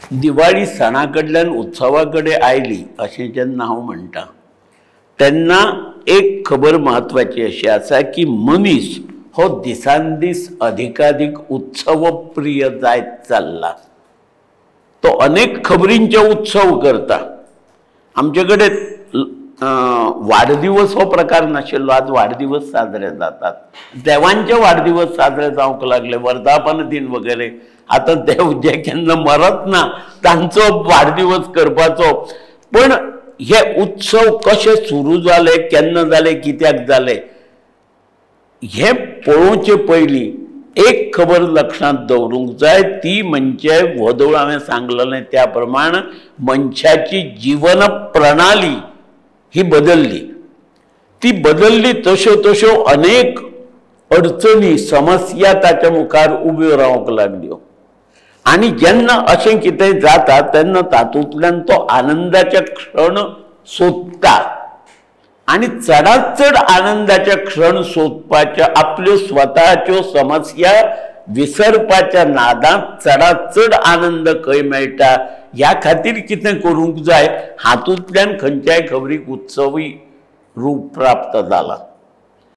Diwali सणाकडल्यान उत्सवाकडे oily अशें जेन्ना हांव म्हणटा तेन्ना एक खबर म्हत्वाची अशी आसा की मनीस हो दिसान दीस अधिकाधिक उत्सव प्रिय जायत चल्ला। तो अनेक खबरींचे उत्सव करता। आमचे कडेन वाडदिवस हो प्रकार नाशिल्लो, आज वाडदिवस साजरे जातात। देवांचे वाडदिवस साजरे जावंक लागले, वर्धापन दिन वगैरे। आता देव जे केन्ना मरत ना तांचो वाडदिवस करपाचो। पण हे उत्सव कशे सुरू जाले, केन्ना जाले, कित्याक जाले हे पळोवचे पयलीं एक खबर लक्षांत दवरूंक जाय, ती म्हणजे वदळ हांवें सांगलेलें त्या प्रमाण मनशाची जीवन प्रणाली ही बदलली। ती बदलली तश्यो तश्यो अनेक अडचणी समस्या ताच्या मुखार उब्यो रावंक लागल्यो। आणि जेन्ना अशें कितें जाता तेन्ना तातूंतल्यान तो आनंदाचे क्षण सोदता आणि चडांत चड आनंदाचे क्षण सोदपाच्या आपल्यो स्वताच्यो समस्या विसरपाच्या नादांत चडांत चड आनंद खंय मेळटा ह्या खातीर कितें करूंक जाय, हातूंतल्यान खंयच्याय खबरीक उत्सवी रूप प्राप्त जाला।